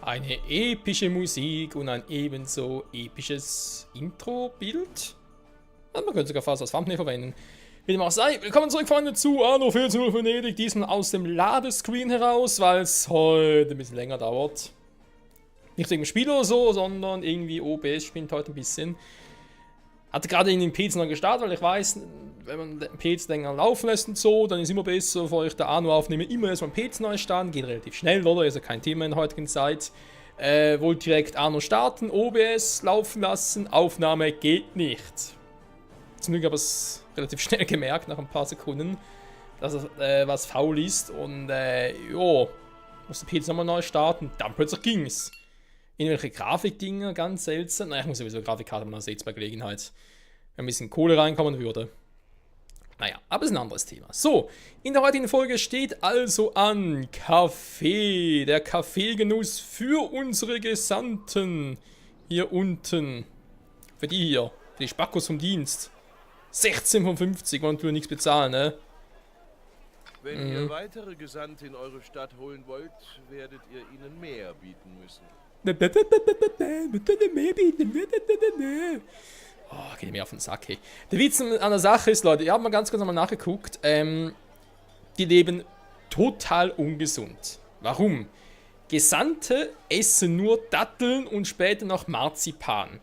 Eine epische Musik und ein ebenso episches Intro-Bild. Man könnte sogar fast als Thumbnail verwenden. Wie dem auch sei, willkommen zurück, Freunde, zu Anno 14 Venedig. Diesmal aus dem Ladescreen heraus, weil es heute ein bisschen länger dauert. Nicht wegen dem Spiel oder so, sondern irgendwie OBS spinnt heute ein bisschen. Hatte gerade in den PC noch gestartet, weil ich weiß, wenn man den PC länger laufen lässt und so, dann ist es immer besser, bevor ich da Anno aufnehme, immer erstmal den PC neu starten. Geht relativ schnell, oder? Ist ja kein Thema in der heutigen Zeit. Wollte direkt Anno starten, OBS laufen lassen, Aufnahme geht nicht. Zum Glück habe ich es relativ schnell gemerkt, nach ein paar Sekunden, dass was faul ist. Und musste den PC nochmal neu starten, dann plötzlich ging es. Irgendwelche Grafikdinger, ganz seltsam. Naja, ich muss sowieso Grafikkarte mal sehen bei Gelegenheit. Wenn ein bisschen Kohle reinkommen würde. Naja, aber ist ein anderes Thema. So, in der heutigen Folge steht also an Kaffee. Der Kaffeegenuss für unsere Gesandten. Hier unten. Für die hier. Für die Spackos vom Dienst. 16 von 50, wollen natürlich nichts bezahlen, ne? Wenn ihr weitere Gesandte in eure Stadt holen wollt, werdet ihr ihnen mehr bieten müssen. Oh, geht mir auf den Sack, hey. Der Witz an der Sache ist, Leute, ich habe mal ganz kurz nochmal nachgeguckt, die leben total ungesund. Warum? Gesandte essen nur Datteln und später noch Marzipan.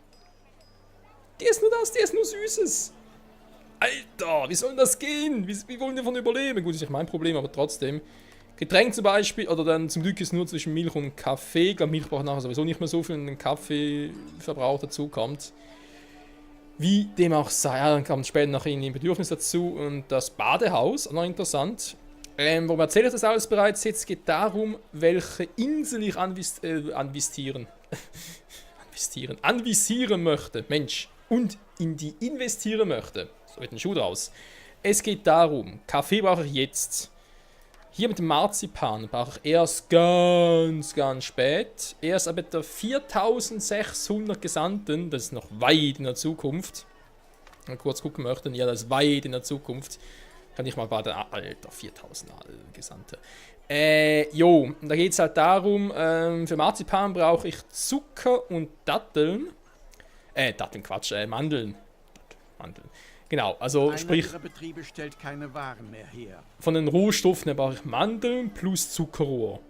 Die essen nur das, die essen nur Süßes. Alter, wie soll das gehen? Wie wollen die davon überleben? Gut, ist nicht mein Problem, aber trotzdem. Getränk zum Beispiel, oder dann zum Glück ist nur zwischen Milch und Kaffee. Ich glaube, Milch braucht nachher sowieso nicht mehr so viel, wenn ein Kaffeeverbrauch dazu kommt. Wie dem auch sei, ja, dann kommt später noch ein Bedürfnis dazu. Und das Badehaus, auch noch interessant. Warum erzähle ich das alles bereits? Jetzt geht darum, welche Insel ich anvisieren möchte. Mensch. Und in die investieren möchte. So wird ein Schuh draus. Es geht darum, Kaffee brauche ich jetzt. Hier mit dem Marzipan brauche ich erst ganz spät. Erst ab etwa 4600 Gesandten. Das ist noch weit in der Zukunft. Wenn man kurz gucken möchte, ja, das ist weit in der Zukunft. Kann ich mal bei der Alter, 4000 Gesandte. Da geht es halt darum, für Marzipan brauche ich Zucker und Datteln. Mandeln. Mandeln. Genau, also Einer sprich, ihrer Betriebe stellt keine Waren mehr her. von den Rohstoffen brauche ich Mandeln plus Zuckerrohr.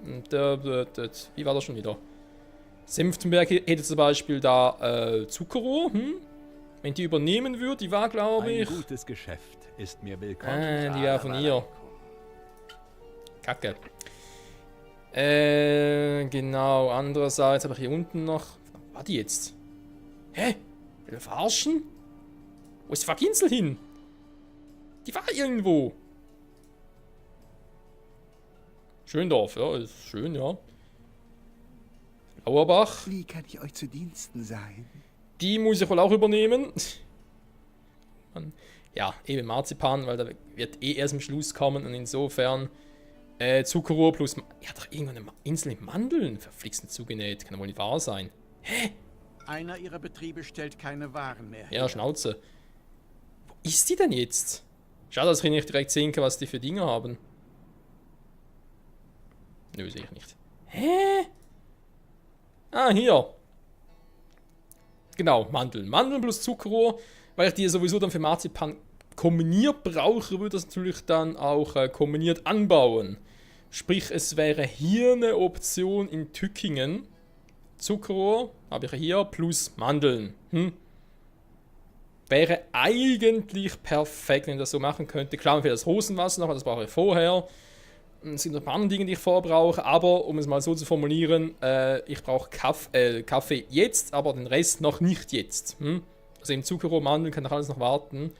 Und wie war das schon wieder? Senftenberg hätte zum Beispiel da Zuckerrohr. Wenn die übernehmen würde, die war, glaube ich. Ein gutes Geschäft ist mir willkommen. Die war von ihr. Kacke. Genau, andererseits habe ich hier unten noch. Was war die jetzt? Hä? Will er verarschen? Wo ist die fucking Insel hin? Die war irgendwo. Schöndorf, ja, ist schön, ja. Auerbach. Wie kann ich euch zu Diensten sein? Die muss ich wohl auch übernehmen. Ja, eben Marzipan, weil da wird erst am Schluss kommen und insofern Zuckerrohr plus. Ja, doch irgendwann eine Insel mit Mandeln verflixt zugenäht. Kann ja wohl nicht wahr sein. Hä? Einer ihrer Betriebe stellt keine Waren mehr her. Ja, Schnauze. Wo ist die denn jetzt? Schade, dass ich nicht direkt sehen kann, was die für Dinge haben. Nö, sehe ich nicht. Hä? Ah, hier. Genau, Mandeln. Mandeln plus Zuckerrohr, weil ich die sowieso dann für Marzipan kombiniert brauche, würde das natürlich dann auch kombiniert anbauen. Sprich, es wäre hier eine Option in Tückingen. Zuckerrohr habe ich hier plus Mandeln. Wäre eigentlich perfekt, wenn ich das so machen könnte. Klar, für das Rosenwasser noch, das brauche ich vorher. Es sind noch ein paar andere Dinge, die ich vorbrauche, aber um es mal so zu formulieren, ich brauche Kaffee jetzt, aber den Rest noch nicht jetzt. Also im Zuckerrohr, Mandeln kann doch alles noch warten.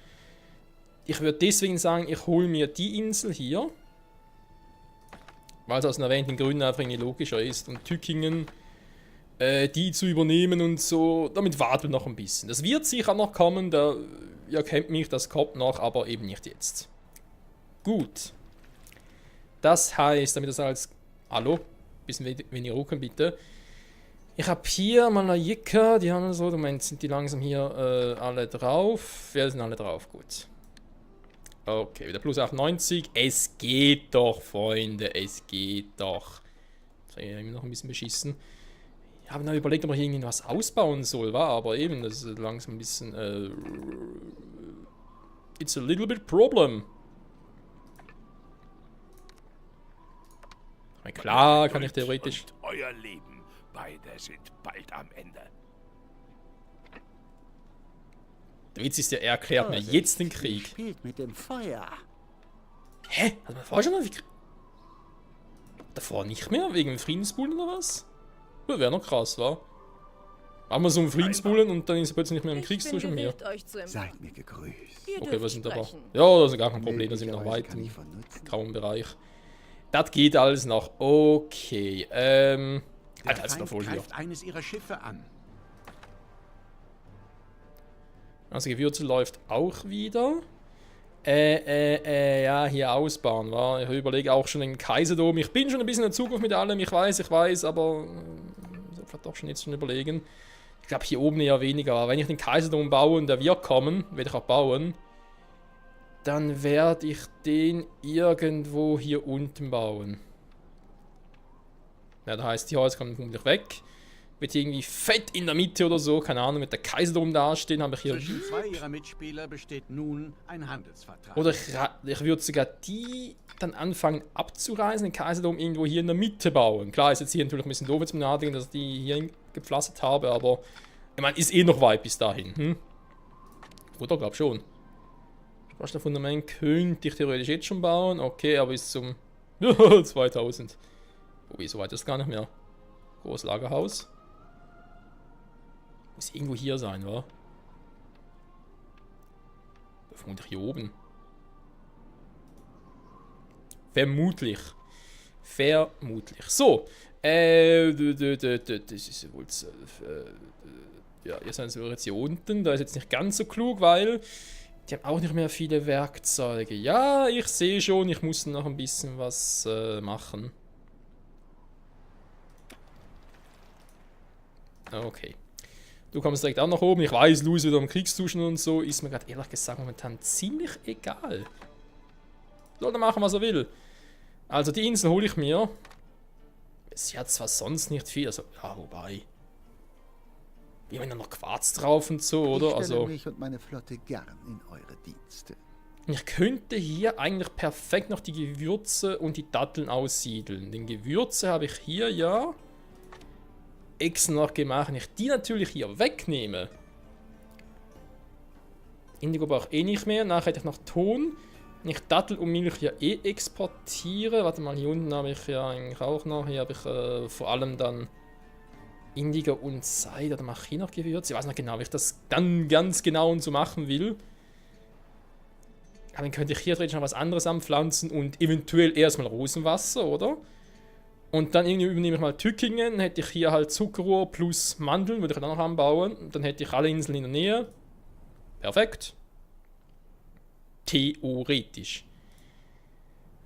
Ich würde deswegen sagen, ich hole mir die Insel hier, weil es aus den erwähnten Gründen einfach irgendwie logischer ist. Und Tückingen, die zu übernehmen und so, damit warten wir noch ein bisschen. Das wird sicher noch kommen, ihr kennt mich, das kommt noch, aber eben nicht jetzt. Gut. Das heißt, damit das als... Hallo? Bisschen weniger rucken, bitte. Ich habe hier mal eine Jicke, die haben so, du meinst, sind die langsam hier alle drauf? Ja, sind alle drauf, gut. Okay, wieder plus 98. Es geht doch, Freunde, es geht doch. Das ist ja immer noch ein bisschen beschissen. Ich habe noch überlegt, ob man hier irgendwas ausbauen soll, war aber eben, das ist langsam ein bisschen. It's a little bit problem. Na klar, kann ich theoretisch. Und euer Leben, beide sind bald am Ende. Der Witz ist ja, er erklärt mir jetzt den Krieg. Spielt mit dem Feuer. Hä? Hat man vorher schon noch davor nicht mehr? Wegen Friedensbullen oder was? Das wäre noch krass, wa? Haben wir so einen Friedensbullen und dann ist er plötzlich nicht mehr im Kriegszustand mehr. Seid mir gegrüßt. Okay, was sind da? Ja, das ist gar kein Problem, da sind wir noch weit im grauen Bereich. Das geht alles noch. Okay, Der Alter, ist noch Feind voll hier. greift eines ihrer Schiffe an. Also Gewürze läuft auch wieder. Ja, hier ausbauen, wa? Ich überlege auch schon den Kaiserdom. Ich bin schon ein bisschen in der Zukunft mit allem, ich weiß, aber vielleicht doch schon jetzt schon überlegen. Ich glaube hier oben eher weniger, aber wenn ich den Kaiserdom baue und der wird kommen, werde ich auch bauen, dann werde ich den irgendwo hier unten bauen. Ja, das heißt, die Häuser kommen vermutlich weg. Wird irgendwie fett in der Mitte oder so, keine Ahnung, mit der Kaiserdom dastehen, habe ich hier. Zwischen zwei ihrer Mitspieler besteht nun ein Handelsvertrag. Oder ich würde sogar die dann anfangen abzureisen, den Kaiserdom irgendwo hier in der Mitte bauen. Klar, ist jetzt hier natürlich ein bisschen doof zum Nachdenken, dass ich die hier gepflastert habe, aber ich meine, ist eh noch weit bis dahin. Oder, glaub schon. Fundament könnte ich theoretisch jetzt schon bauen. Okay, aber bis zum 2000. Wobei, so weit ist es gar nicht mehr. Großes Lagerhaus. Muss irgendwo hier sein, wa? Vermutlich hier oben. Vermutlich. So. Das ist wohl. Ja, jetzt sind wir jetzt hier unten. Da ist jetzt nicht ganz so klug, weil die haben auch nicht mehr viele Werkzeuge. Ja, ich sehe schon, ich muss noch ein bisschen was machen. Okay. Du kommst direkt auch nach oben. Ich weiß, Louis wieder am Kriegszustand und so. Ist mir gerade ehrlich gesagt momentan ziemlich egal. Soll er machen, was er will. Also die Insel hole ich mir. Sie hat zwar sonst nicht viel. Also, ja, wobei. Wir haben ja noch Quarz drauf und so, oder? Ich stelle Also, mich und meine Flotte gern in eure Dienste. ich könnte hier eigentlich perfekt noch die Gewürze und die Datteln aussiedeln. Den Gewürze habe ich hier, ja. Extra noch gemacht. Wenn ich die natürlich hier wegnehme. Indigo brauche ich eh nicht mehr. Nachher hätte ich noch Ton. Wenn ich Dattel und Milch ja eh exportiere. Warte mal, hier unten habe ich ja eigentlich auch noch. Hier habe ich vor allem dann Indigo und Seide. Oder mache ich hier noch Gewürze? Ich weiß noch genau, wie ich das dann ganz genau und so machen will. Aber dann könnte ich hier theoretisch noch was anderes anpflanzen und eventuell erstmal Rosenwasser, oder? Und dann irgendwie übernehme ich mal Tückingen, dann hätte ich hier halt Zuckerrohr plus Mandeln, würde ich dann noch anbauen. Und dann hätte ich alle Inseln in der Nähe. Perfekt. Theoretisch.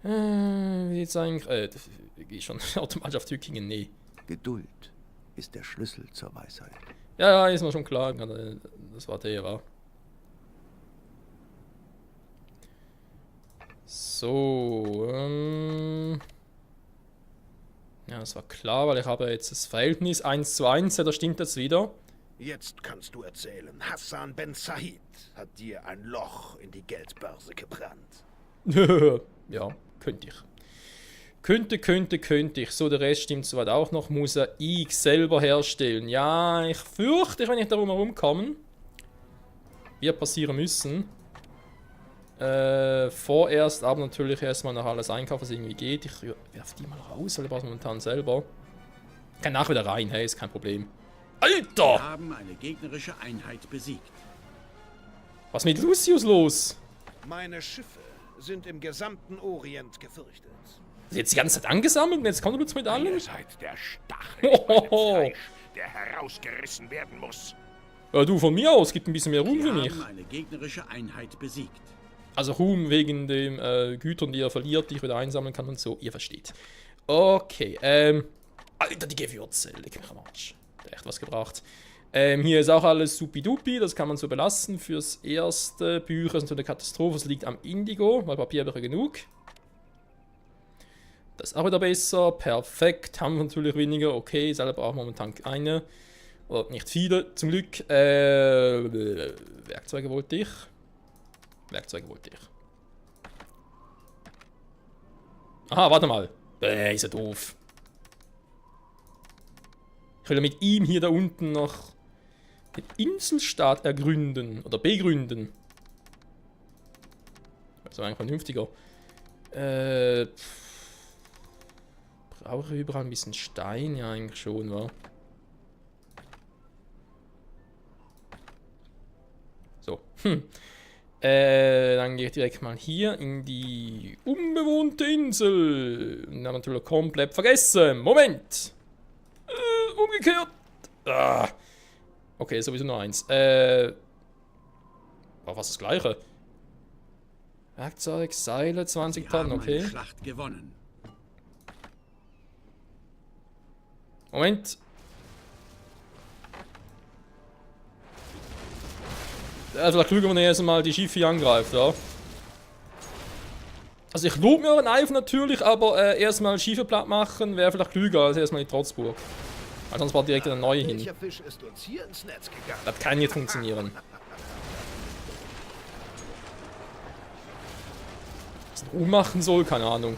Wie jetzt eigentlich. Gehe ich schon automatisch auf Tückingen? Nee. Geduld ist der Schlüssel zur Weisheit. Ja, ist mir schon klar. Das war der, war. So, ja, das war klar, weil ich habe jetzt das Verhältnis 1:1, ja, da stimmt das wieder. Jetzt kannst du erzählen, Hassan Ben Said hat dir ein Loch in die Geldbörse gebrannt. Ja, könnte ich. Könnte ich. So, der Rest stimmt soweit auch noch. Mosaik selber herstellen. Ja, ich fürchte, wenn ich darum herumkomme, wird passieren müssen. Vorerst aber natürlich erstmal noch alles einkaufen, was irgendwie geht. Ich werfe die mal raus, weil ich brauche momentan selber. Ich kann nachher wieder rein, hey, ist kein Problem. Alter! Wir haben eine gegnerische Einheit besiegt. Was ist mit Lucius los? Meine Schiffe sind im gesamten Orient gefürchtet. Ist jetzt die ganze Zeit angesammelt und jetzt kommt er plötzlich mit allem? Ihr seid der Stachel in meinem Fleisch, der herausgerissen werden muss. Ja, du, von mir aus, gibt ein bisschen mehr Ruhm Wir für mich. haben eine gegnerische Einheit besiegt. Also Ruhm wegen den Gütern, die er verliert, die ich wieder einsammeln kann und so. Ihr versteht. Okay, Alter, die Gewürze. Leck mich am Arsch. Hat echt was gebracht. Hier ist auch alles supidupi. Das kann man so belassen. Fürs erste Bücher ist natürlich eine Katastrophe. Es liegt am Indigo, weil Papier habe ich ja genug. Das ist auch wieder besser. Perfekt. Haben wir natürlich weniger. Okay, selber brauchen wir momentan keine. Oder nicht viele, zum Glück. Werkzeuge wollte ich. Aha, warte mal. Ist ja doof. Ich will ja mit ihm hier da unten noch den Inselstaat ergründen. Oder begründen. Das wäre eigentlich vernünftiger. Brauche ich überall ein bisschen Stein? Ja, eigentlich schon, wa? So. Dann gehe ich direkt mal hier in die unbewohnte Insel. Und haben natürlich komplett vergessen. Moment! Umgekehrt! Ah. Okay, sowieso nur eins. War fast das gleiche. Werkzeug, Seile, 20 Tonnen, okay. Eine Schlacht gewonnen. Moment. Vielleicht klüger, wenn er erstmal die Schiffe angreift, ja. Also ich lobe mir euren Eifer natürlich, aber erstmal Schiffe platt machen wäre vielleicht klüger als erstmal die Trotzburg. Weil sonst war direkt eine neue hin. Welcher Fisch ist uns hier ins Netz gegangen? Das kann nicht funktionieren. Was ich machen soll, keine Ahnung.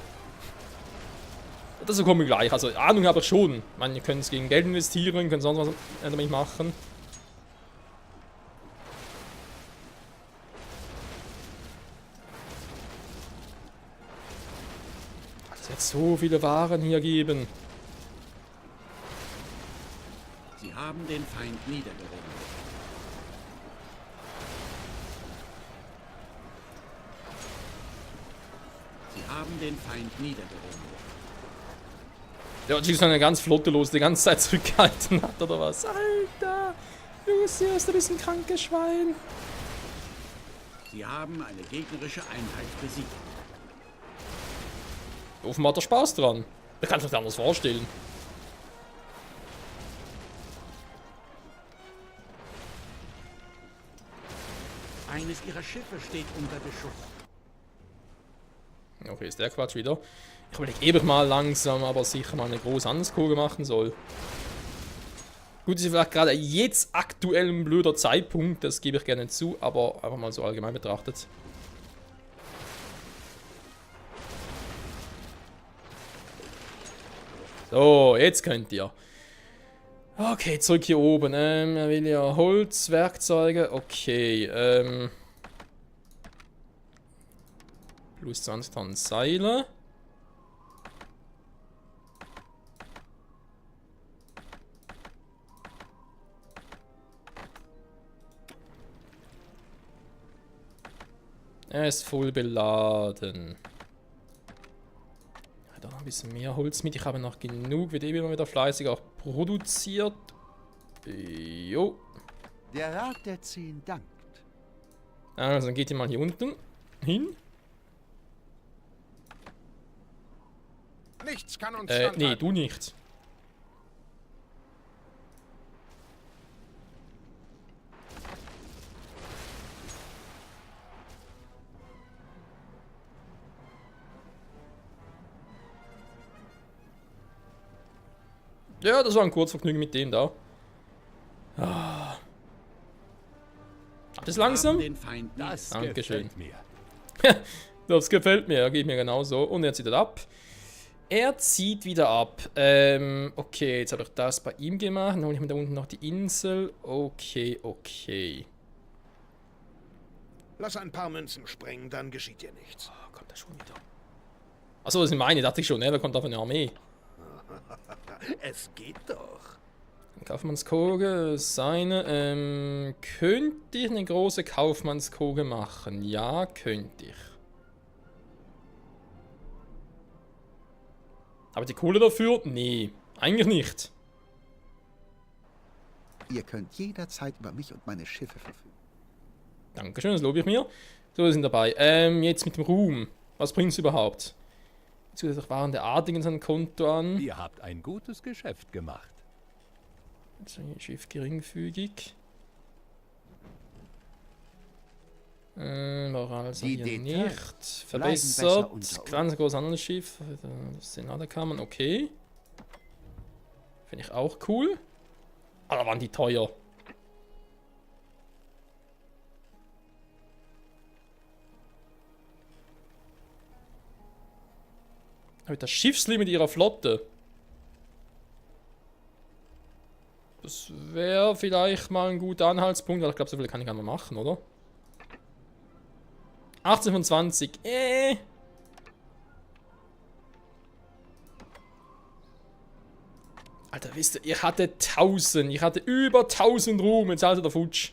Das kommt mir gleich. Also Ahnung habe ich schon. Ich meine, ihr könnt es gegen Geld investieren, könnt sonst was damit machen. Es wird so viele Waren hier geben. Sie haben den Feind niedergerungen. Sie haben den Feind niedergerungen. Ja, schießt eine ganz Flotte los, die ganze Zeit zurückgehalten hat, oder was? Alter! Lucius, du bist ein krankes Schwein. Sie haben eine gegnerische Einheit besiegt. Offenbar hat er Spaß dran. Ich kann es mir nicht anders vorstellen. Eines ihrer Schiffe steht unter Beschuss. Okay, ist der Quatsch wieder. Ich überlege ewig mal langsam, aber sicher mal eine große Handelskugel machen soll. Gut, ist vielleicht gerade jetzt aktuell ein blöder Zeitpunkt, das gebe ich gerne zu, aber einfach mal so allgemein betrachtet. So, jetzt könnt ihr. Okay, zurück hier oben. Er will ja Holz, Werkzeuge. Okay, plus 20 Tonnen Seile. Er ist voll beladen. Ich habe noch ein bisschen mehr Holz mit. Ich habe noch genug, wird immer wieder fleißig auch produziert. Jo. Der Rat der 10 dankt. Also dann geht ihr mal hier unten hin. Nichts kann uns Nee, standhalten. du nicht. Ja, das war ein Kurzvergnügen mit dem da. Ah. Das langsam? Den Feind Das Dankeschön. gefällt mir. Das gefällt mir, geht mir genauso. Und er zieht ab. Er zieht wieder ab. Okay, jetzt habe ich das bei ihm gemacht. Dann hole ich mir da unten noch die Insel. Okay, okay. Lass ein paar Münzen springen, dann geschieht dir nichts. Oh, kommt er schon wieder. Achso, das sind meine, dachte ich schon. Ne? Da kommt auf eine Armee. Es geht doch. Kaufmannskoge, seine. Könnte ich eine große Kaufmannskoge machen? Ja, könnte ich. Aber die Kohle dafür? Nee, eigentlich nicht. Ihr könnt jederzeit über mich und meine Schiffe verfügen. Dankeschön, das lobe ich mir. So, wir sind dabei. Jetzt mit dem Ruhm. Was bringt's überhaupt? Zusätzlich waren der Adligen sein Konto an. Ihr habt ein gutes Geschäft gemacht. Schiff geringfügig. Moral also Die hier Details nicht. bleiben besser Verbessert. unter uns. Ganz großes Handelsschiff. Senatekammern, okay. Finde ich auch cool. Aber waren die teuer. Aber das Schiffslimit ihrer Flotte. Das wäre vielleicht mal ein guter Anhaltspunkt, weil ich glaube, so viel kann ich gar nicht mehr machen, oder? 18 von 20. Alter, wisst ihr, ich hatte 1000. Ich hatte über 1000 Ruhm. Jetzt also der Futsch.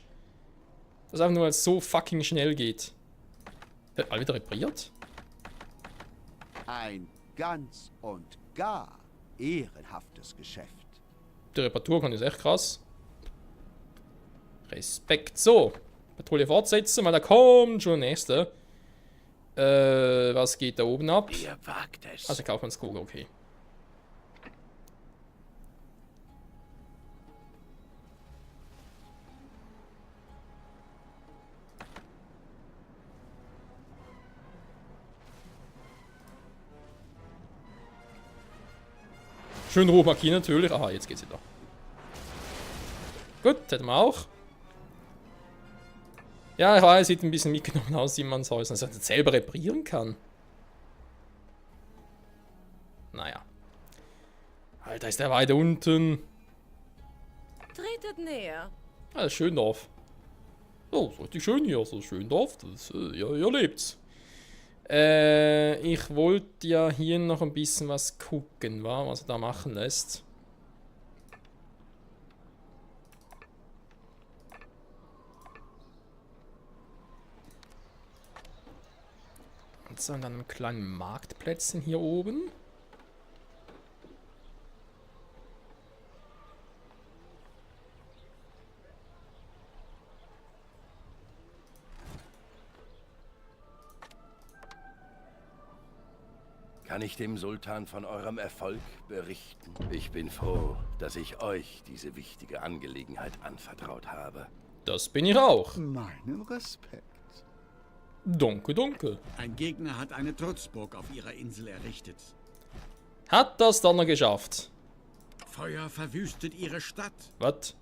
Das einfach nur, weil es so fucking schnell geht. Wird mal wieder repariert? Ein ganz und gar ehrenhaftes Geschäft. Die Reparatur kann ist echt krass. Respekt. So. Patrouille fortsetzen, weil da kommt schon der nächste. Was geht da oben ab? Ihr wagt es. Also Kaufmannskoger, okay. Schön rot markieren natürlich. Aha, jetzt geht's wieder. Gut, hätten wir auch. Ja, ich weiß, sieht ein bisschen mitgenommen aus, wie man es also selber reparieren kann. Naja. Alter, ist der weiter unten. Tretet näher. Ah, das ist Schöndorf. Oh, so richtig schön hier, so Schöndorf. Das, ja, ihr lebt's. Ich wollte ja hier noch ein bisschen was gucken, was er da machen lässt. Und so, und dann einen kleinen Marktplätzchen hier oben. Kann ich dem Sultan von eurem Erfolg berichten? Ich bin froh, dass ich euch diese wichtige Angelegenheit anvertraut habe. Das bin ich auch. Meinen Respekt. Danke, danke. Ein Gegner hat eine Trutzburg auf ihrer Insel errichtet. Hat das dann noch geschafft? Feuer verwüstet ihre Stadt. Was?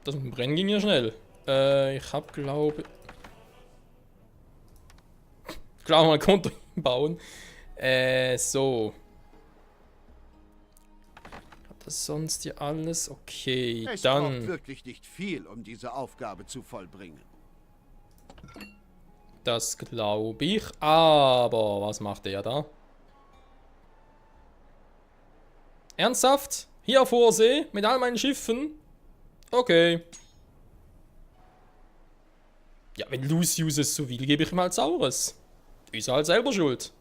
Das mit dem Brennen ging ja schnell. Ich hab glaube mal ein Konto bauen. So. Hat das sonst hier alles? Okay, Es braucht dann. wirklich nicht viel, um diese Aufgabe zu vollbringen. Das glaube ich. Aber was macht der da? Ernsthaft? Hier vor See? Mit all meinen Schiffen? Okay. Ja, wenn Lucius es so will, gebe ich ihm halt Saures. Ist er halt selber schuld.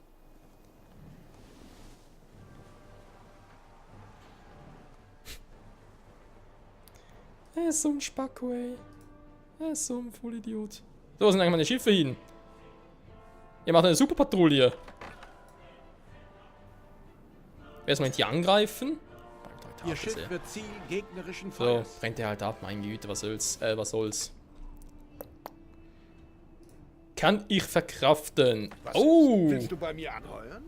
Er ist so ein Spacko, ey. Er ist so ein Vollidiot. So, wo sind eigentlich meine Schiffe hin? Ihr macht eine Superpatrouille. Erstmal hier angreifen. Ihr Schiff wird Ziel gegnerischen So, Feuers. brennt der halt ab, mein Güte, was soll's. Kann ich verkraften. Was Oh! ist? Willst du bei mir anheuern?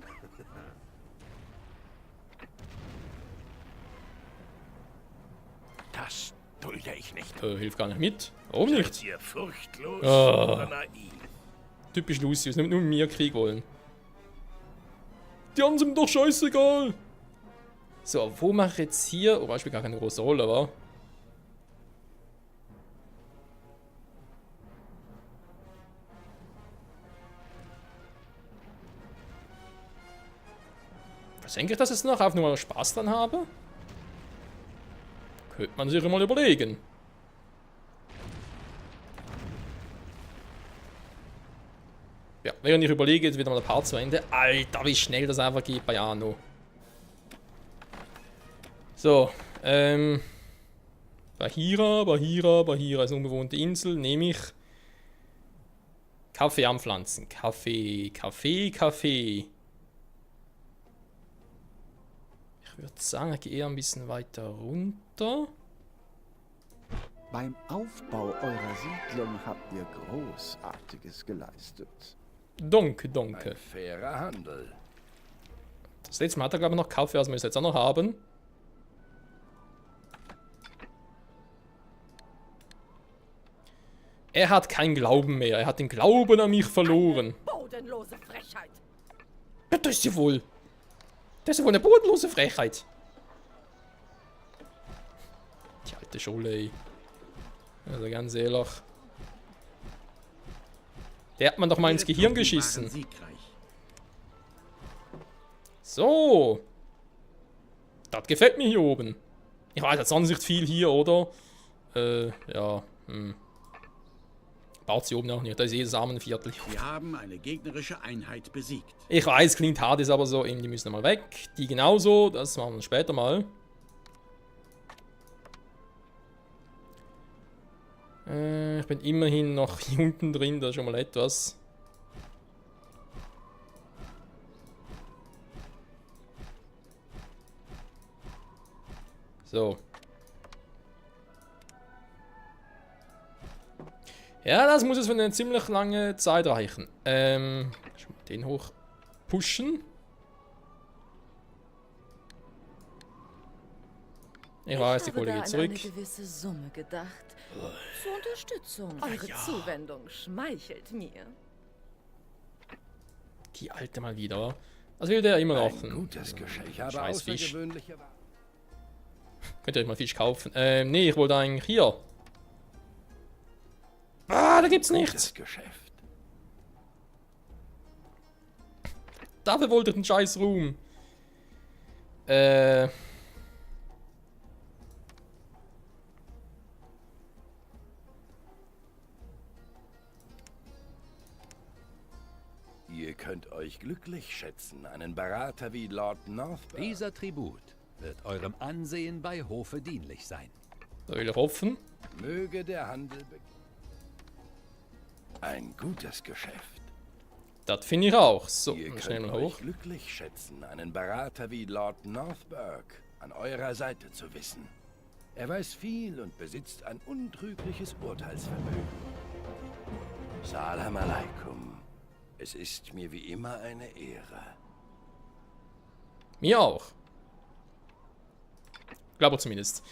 Das dulde ich nicht. Hilft gar nicht mit. Warum nicht? Seid ihr furchtlos Ah. oder naiv? Typisch Lucius, nur mit mir Krieg wollen. Die haben ihm doch scheißegal. So, wo mache ich jetzt hier? Oh, ich spiele gar keine große Rolle, wa? Versenke ich das jetzt noch? Einfach nur, weil ich Spaß dran habe? Könnte man sich mal überlegen. Ja, während ich überlege, jetzt wieder mal der Part zu Ende. Alter, wie schnell das einfach geht bei Anno. So, Bahira ist eine unbewohnte Insel, nehme ich. Kaffee anpflanzen. Kaffee. Ich Ich würde sagen, ich gehe eher ein bisschen weiter runter. Beim Aufbau eurer Siedlung habt ihr Großartiges geleistet. Danke, danke. Ein fairer Handel. Das letzte Mal hat er, glaube ich, noch gekauft, was wir jetzt auch noch haben. Er hat keinen Glauben mehr. Er hat den Glauben an mich verloren. Bodenlose Frechheit. Ja, das ist ja wohl. Das ist ja wohl eine bodenlose Frechheit. Die alte Schule, ey. Also ganz ehrlich. Der hat man doch mal ins Ihre Gehirn Truppen geschissen. waren siegreich. So. Das gefällt mir hier oben. Ich weiß jetzt sonst nicht viel hier, oder? Ja. Baut sie oben auch nicht. Da ist jedes Samenviertel. Sie haben eine gegnerische Einheit besiegt. Ich weiß, klingt hart, ist aber so. Die müssen mal weg. Die genauso. Das machen wir später mal. Ich bin immerhin noch hier unten drin. Das ist schon mal etwas. So. Ja, das muss jetzt für eine ziemlich lange Zeit reichen. Schon mal den hoch pushen. Ich weiß, ich hole da wieder an zurück. eine gewisse Summe gedacht. Zur Unterstützung. Ihre Zuwendung schmeichelt mir. Die alte mal wieder. Was will der immer noch? Ein gutes Geschäft. Ich habe Scheiß Fisch. außergewöhnliche Waren. Könnt ihr euch mal Fisch kaufen? Nee, ich wollte eigentlich hier. Ah, da gibt's nichts. Gutes Geschäft. Dafür wollte ich einen scheiß Ruhm. Ihr könnt euch glücklich schätzen, einen Berater wie Lord Northburn. Dieser Tribut wird eurem Ansehen bei Hofe dienlich sein. Da will ich hoffen. Möge der Handel beginnen. Ein gutes Geschäft. Das finde ich auch. So, Ihr dann schnell könnt mal euch hoch. glücklich schätzen, einen Berater wie Lord Northburg an eurer Seite zu wissen. Er weiß viel und besitzt ein untrügliches Urteilsvermögen. Salam alaikum. Es ist mir wie immer eine Ehre. Mir auch. Glaube zumindest.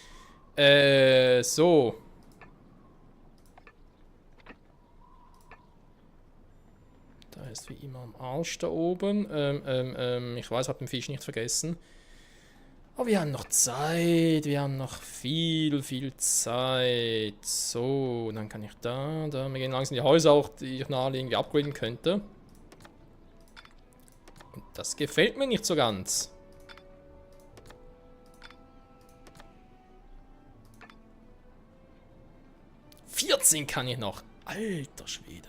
So. Da ist wie immer am Arsch da oben. Ich weiß, hab den Fisch nicht vergessen. Aber wir haben noch Zeit. Wir haben noch viel Zeit. So, dann kann ich da. Wir gehen langsam in die Häuser auch, die ich nachher irgendwie upgraden könnte. Und das gefällt mir nicht so ganz. »14 kann ich noch. Alter Schwede.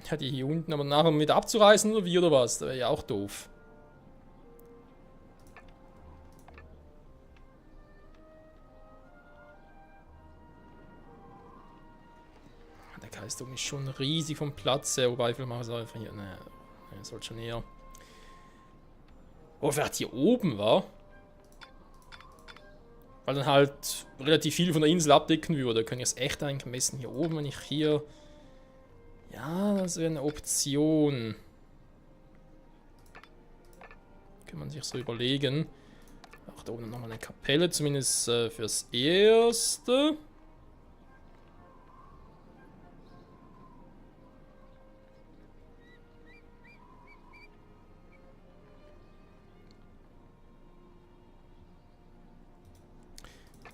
Ja, die hier unten aber nachher mit abzureißen oder wie oder was? Das wäre ja auch doof. Der Kreisdom ist schon riesig vom Platz her, wobei ich mache es einfach hier. Naja, sollte schon eher. Oh, vielleicht hier oben war. Weil dann halt relativ viel von der Insel abdecken würde. Können ich es echt eigentlich am besten hier oben, wenn ich hier. Ja, das wäre eine Option. Kann man sich so überlegen. Auch da oben nochmal eine Kapelle, zumindest fürs Erste.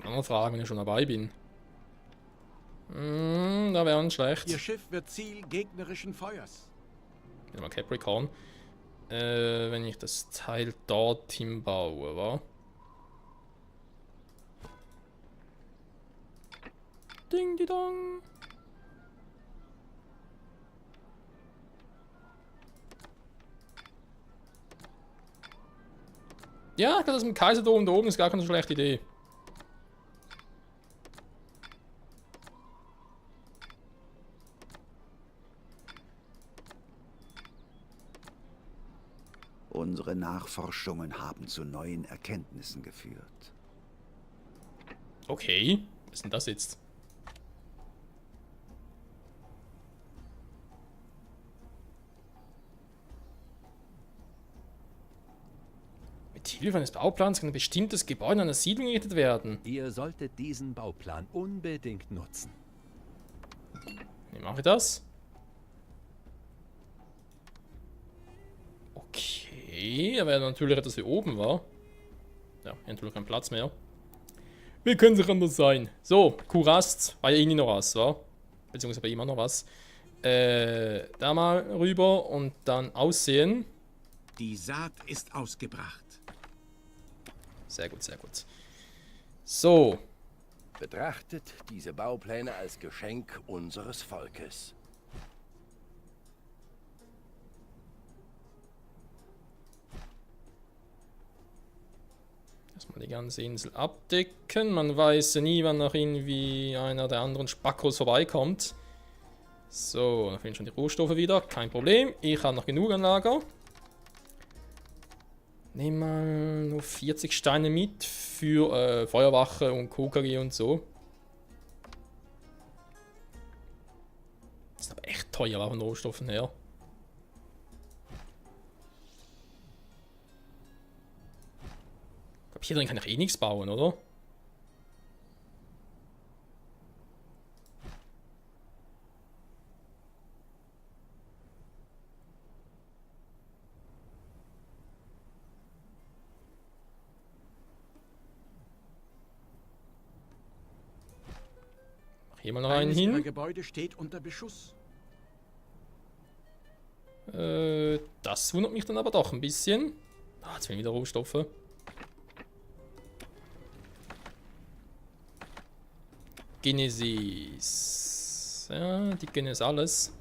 Andere Frage, wenn ich schon dabei bin. Da wäre nicht schlecht. Ihr Schiff wird Ziel gegnerischen Feuers. Mal Capricorn. Wenn ich das Teil dorthin baue, wa? Ding die dong. Ja, das mit dem Kaiserdom da oben ist gar keine schlechte Idee. Nachforschungen haben zu neuen Erkenntnissen geführt. Okay, was ist denn das jetzt? Mit Hilfe eines Bauplans kann ein bestimmtes Gebäude einer Siedlung errichtet werden. Ihr solltet diesen Bauplan unbedingt nutzen. Wie mache ich das? Okay, da wäre natürlich etwas wie oben war. Ja, natürlich kein Platz mehr. Wie können sich anders sein? So, Kurast, war ja irgendwie noch was, wa? Beziehungsweise bei ihm auch noch was. Da mal rüber und dann aussehen. Die Saat ist ausgebracht. Sehr gut, sehr gut. So, Betrachtet diese Baupläne als Geschenk unseres Volkes. erstmal die ganze Insel abdecken. Man weiß ja nie, wann noch irgendwie einer der anderen Spackos vorbeikommt. So, da fehlen schon die Rohstoffe wieder. Kein Problem. Ich habe noch genug an Lager. Nehmen mal nur 40 Steine mit für Feuerwache und KKG und so. Das ist aber echt teuer von Rohstoffen her. Ich glaube, hier drin kann ich eh nichts bauen, oder? Hier mal noch einen Eines ihrer hin. Gebäude steht unter Beschuss. Das wundert mich dann aber doch ein bisschen. Ah, jetzt fehlen wieder Rohstoffe. Genesis. Ja, die Genesis alles.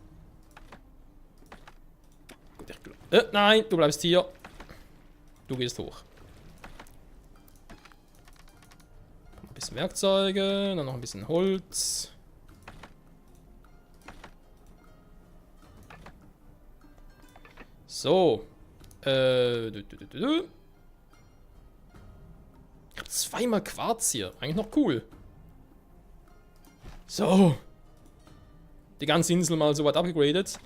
Gut, ich glaub. Nein, du bleibst hier. Du gehst hoch. Ein bisschen Werkzeuge, dann noch ein bisschen Holz. So. Ich habe zweimal Quarz hier. Eigentlich noch cool. So. Die ganze Insel mal so weit abgegradet.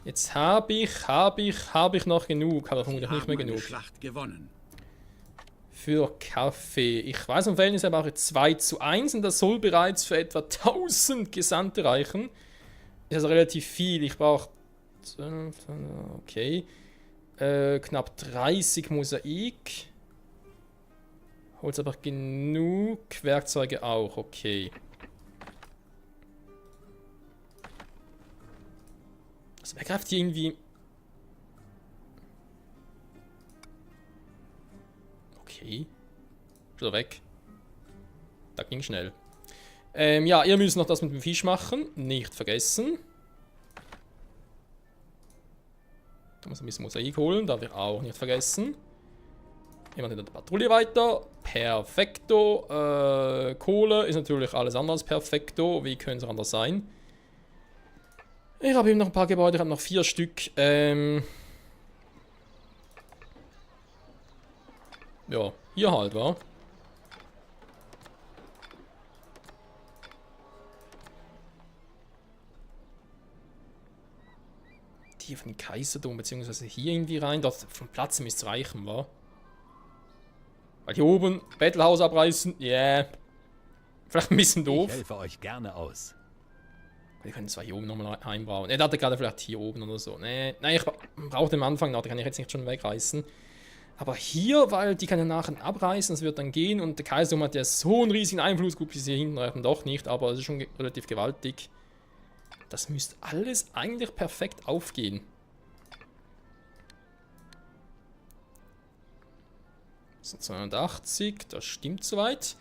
Jetzt habe ich noch genug. Aber vermutlich nicht mehr Haben eine genug. Schlacht gewonnen. Für Kaffee. Ich weiß, im Verhältnis habe ich 2:1 und das soll bereits für etwa 1000 Gesandte reichen. Ist also relativ viel. Ich brauche... Okay. Knapp 30 Mosaik. Holz aber genug. Werkzeuge auch. Okay. Also wer greift hier irgendwie... Okay. Schon weg. Da ging schnell. Ja, ihr müsst noch das mit dem Fisch machen. Nicht vergessen. Da muss ein bisschen Mosaik holen. Darf ich auch nicht vergessen. Jemand in der Patrouille weiter. Perfekto. Kohle ist natürlich alles andere als perfekto. Wie können es anders sein? Ich habe eben noch ein paar Gebäude. Ich habe noch 4 Stück. Ja, hier halt, wa? Die von Kaiserdom, beziehungsweise hier irgendwie rein. Dort vom Platz müsste es reichen, wa? Weil hier oben Battlehaus abreißen, yeah. Vielleicht ein bisschen doof. Ich helfe euch gerne aus. Wir können zwar hier oben nochmal einbauen. Er dachte gerade vielleicht hier oben oder so. Nee, nein, ich brauche den Anfang noch, den kann ich jetzt nicht schon wegreißen. Aber hier, weil die kann ja nachher abreißen, das wird dann gehen. Und der Kaiser hat ja so einen riesigen Einfluss. Gut, bis hier hinten reichen doch nicht, aber es ist schon relativ gewaltig. Das müsste alles eigentlich perfekt aufgehen. Das sind 280, das stimmt soweit.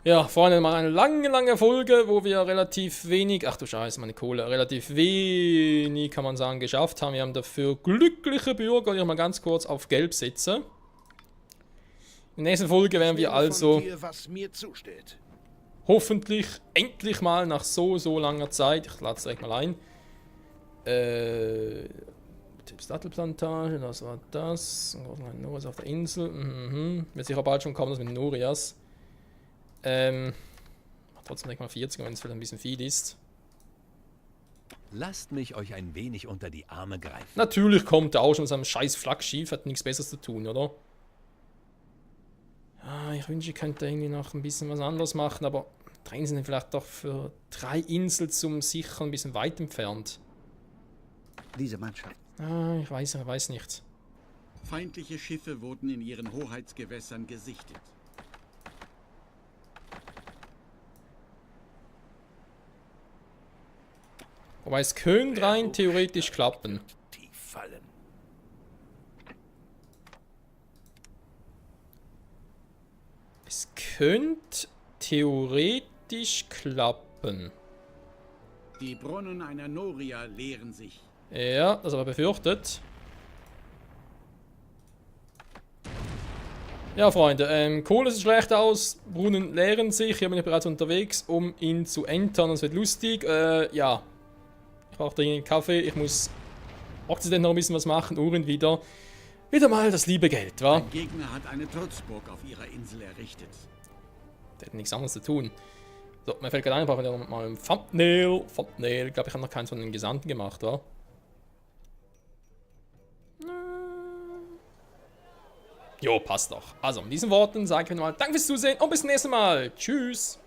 Ja, vorhin mal eine lange Folge, wo wir relativ wenig, ach du Scheiße, meine Kohle, relativ wenig, kann man sagen, geschafft haben. Wir haben dafür glückliche Bürger, die ich mal ganz kurz auf Gelb setze. In der nächsten Folge werden wir also Dir, was mir zusteht. hoffentlich endlich mal nach so langer Zeit, ich lade es direkt mal ein, Typ Dattelplantage, das war das. Norias auf der Insel. Wird sicher bald schon kommen, das mit Norias. Trotzdem denke ich mal 40, wenn es vielleicht ein bisschen viel ist. Lasst mich euch ein wenig unter die Arme greifen. Natürlich kommt er auch schon mit seinem scheiß Flaggschiff, hat nichts Besseres zu tun, oder? Ja, ich wünsche, ich könnte irgendwie noch ein bisschen was anderes machen, aber 3 Inseln sind vielleicht doch für 3 Inseln zum Sichern ein bisschen weit entfernt. Diese Mannschaft. Ah, ich weiß nicht. Feindliche Schiffe wurden in ihren Hoheitsgewässern gesichtet. Wobei es könnte rein theoretisch klappen. Tief fallen. Es könnte theoretisch klappen. Die Brunnen einer Noria leeren sich. Ja, das aber befürchtet. Ja, Freunde, Kohle sieht schlecht aus, Brunnen leeren sich, ich bin bereits unterwegs, um ihn zu entern, das wird lustig. Ja, ich brauche dringend einen Kaffee, ich muss Okzident noch ein bisschen was machen, Uhren wieder. Wieder mal das liebe Geld, wa? Der Gegner hat eine Trutzburg auf ihrer Insel errichtet. Der hat nichts anderes zu tun. So, mir fällt gerade ein, brauchen wir mal ein Thumbnail. Ich glaube, ich habe noch keins von den Gesandten gemacht, wa? Jo, passt doch. Also, mit diesen Worten sage ich mal Danke fürs Zusehen und bis zum nächsten Mal. Tschüss.